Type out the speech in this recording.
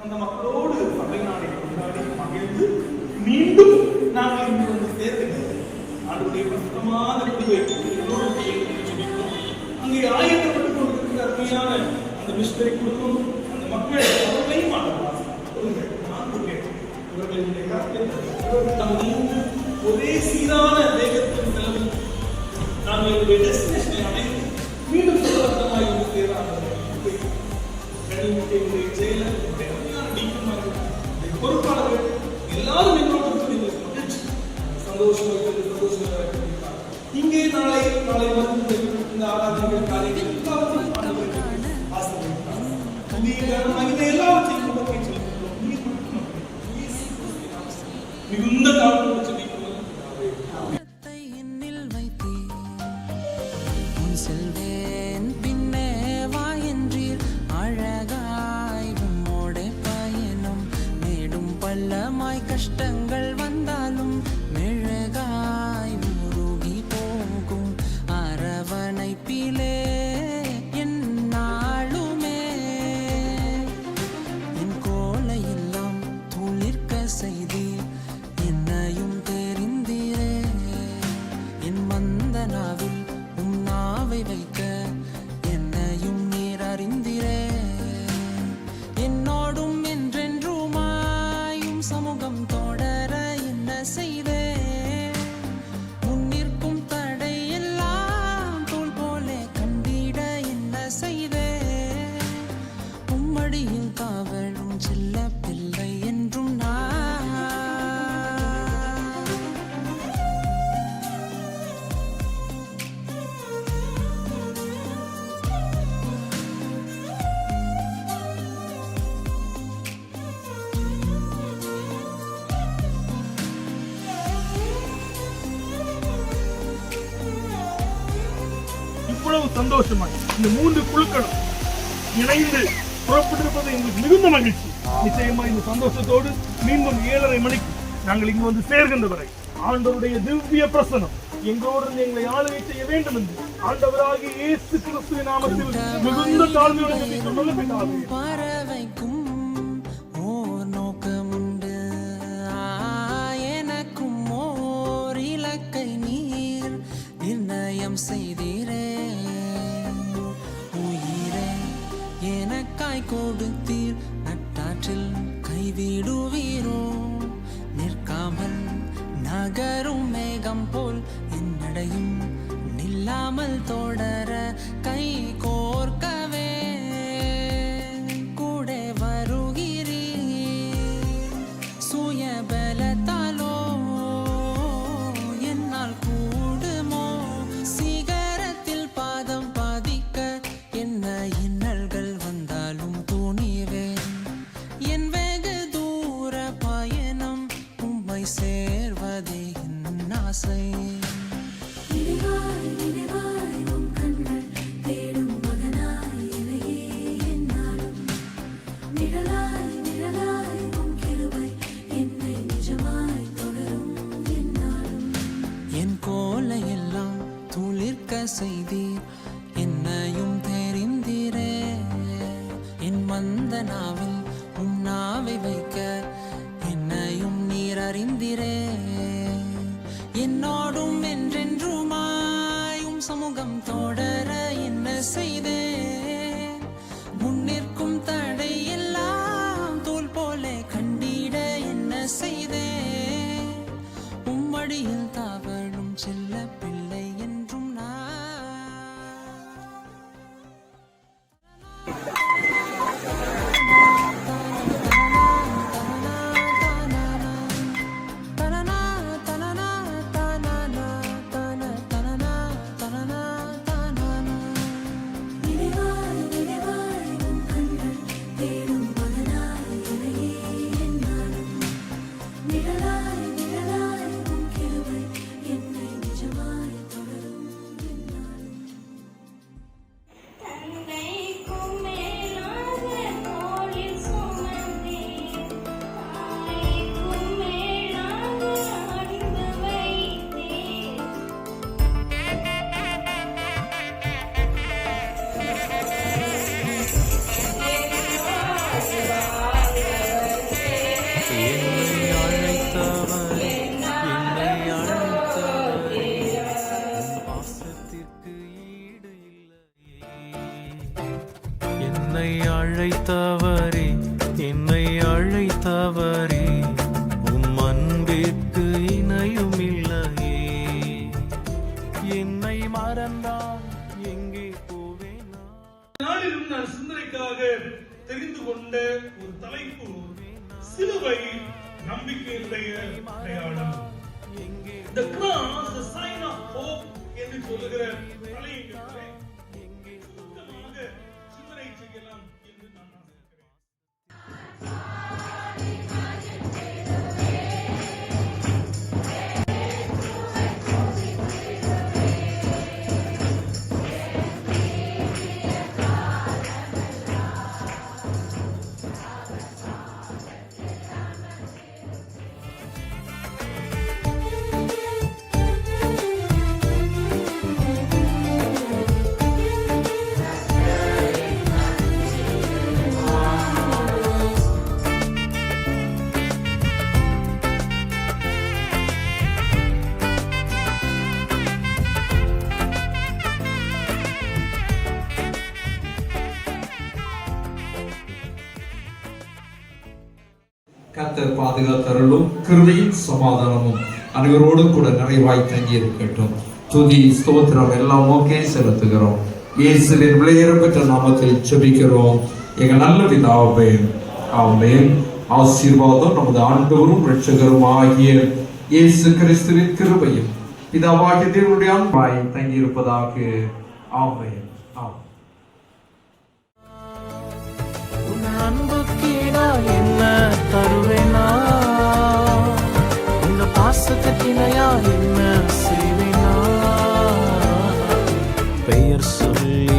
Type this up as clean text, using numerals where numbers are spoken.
அந்த மக்களோடு சபை நாளை கொண்டாடி மகிழ்ந்து மீண்டும் நாங்கள் இங்கு வந்து சேர்க்கின்றோம். அதனுடைய பிரசுத்தமான அங்கே ஆயத்தப்பட்டுக் கொண்டிருக்கிற அருமையான அந்த மிஸ்டரை கொடுக்கும் அந்த மக்கள் அவர்களையும் ஒரே சீரான வேகத்தில் செல்லும் நாங்கள் என்னுடைய டெஸ்டினேஷனை அடைந்து மீண்டும் சுதந்திரமாய் வந்து சேராங்க செயலர் பொறுப்பாளர்கள் எல்லாரும் எங்களோடு மகிழ்ச்சி சந்தோஷமாக இங்கே நாளை வந்து இந்த ஆராதனைகள் காலையில் எல்லாவற்றையும் மிகுந்த தாழ்வு செல்வேன் பின்னே வாயென்றீர் அழகாய் உம்மோட பயணம் மேடும் பள்ளமாய் கஷ்டங்கள் வந்தாலும் மெழுகாய் முருகி போகும் அரவணைப்பிலே என்னாலுமே என் கோலையெல்லாம் துளிர்க்க செய்தீர் என்னையும் தெரிந்தீரே என் மந்தனாவில் வைக்க என்னையும் நீர் அறிந்திரே என்னோடும் என்றென்றுமாயும் சமூகம் தொடர என்ன செய்தே முன்னிற்கும் தடை எல்லாம் தோல் போல கண்டிட என்ன செய்தே உம்மடியில் காவலும் செல்ல பிள்ளை என்றும் இவ்வளவு சந்தோஷமாய் இந்த 3 குழுக்களும் இணைந்து புறப்பட்டிருப்பது எங்களுக்கு மிகுந்த மகிழ்ச்சி. நிச்சயமா இந்த சந்தோஷத்தோடு மீண்டும் 7:30 மணிக்கு நாங்கள் இங்கு வந்து சேர்கின்ற வரை ஆண்டவருடைய திவ்ய பிரசனம் எங்களோடு எங்களை ஆளுகை செய்ய வேண்டும் என்று ஆண்டவராகிய இயேசு கிறிஸ்துவின் நாமத்தில் மிகுந்த தாழ்மையுடன் பறவைக்கும் ஓர் நோக்கமுண்டு எனக்கும் ஓர் இலக்கை நீர் நிர்ணயம் செய்தீரே உயிரே எனக்காய் கொடுத்தீர் நட்டாற்றில் கைவிடுவீரோ நிற்காமல் நகரும் மேகம் போல் என்னடையும் நில்லாமல் தொடர கை கோர்க்கவே கூட வருகிறீர் சுயபலத்தாலோ என்னால் கூடுமோ சிகரத்தில் பாதம் பாதிக்க என்ன இன்னல்கள் வந்தாலும் துணிவேன் என் வெகு தூர பயணம் உம்மை சேர்வதே என் ஆசை. என் கோலையெல்லாம் துளிர்க்க செய்தீர் என்னையும் தெரிந்தீரே என் மந்த நாவில் உம் நாவை வைக்க என்னையும் நீர் அறிந்தீரே என்னோடும் என்றென்றுமாயும் சமூகம் தொடர என்ன செய்தேன் முன்னிற்கும் தடை எல்லாம் தோல் போல கண்டிட என்ன செய்தேன் உம்மடியில் தாவலும் செல்ல பிள்ளை என்றும் அழைத்தவரே, என்னை அழைத்தவரே, உம் அன்பிற்கு இணையும் இல்லையே. என்னை மறந்தால் எங்கே போவேனா? நாளிலும் நான் சிந்தனைக்காக தெரிந்து கொண்ட ஒரு தலைப்பு, சிலுவை நம்பிக்கையுடைய அடையாளம். The cross, the sign of hope என்று சொல்லுகிற தலையங்கத்திலே சுருக்கமாக சிந்தனை செய்யலாம் என்று நான் ஆசைப்படுகிறேன். கர்த்தர் பாதுகாத்தருளும் கிருபையும் சமாதானமும் அனைவரோடும் கூட நிறைவாய் தங்கி இருக்கட்டும். துதி ஸ்தோத்திரம் எல்லாம் ஓகே செலுத்துகிறோம். இயேசுவின் விலையேறப்பெற்ற நாமத்தில் ஜெபிக்கிறோம் எங்கள் நல்ல பிதாவே, ஆமென். ஆசீர்வாதம் நமது ஆண்டவரும் இரட்சகரும் ஆகிய இயேசு கிறிஸ்துவின் கிருபையும் பிதாவாகிய தேவனுடைய அன்பாய் தங்கி இருப்பதாக. ஆமென். ஆமென். உன் அன்புக்கீடா என்ன தருவேனா? உங்க பாசத்துக்கிணையா என்ன செய்வேனா? பெயர் சொல்லி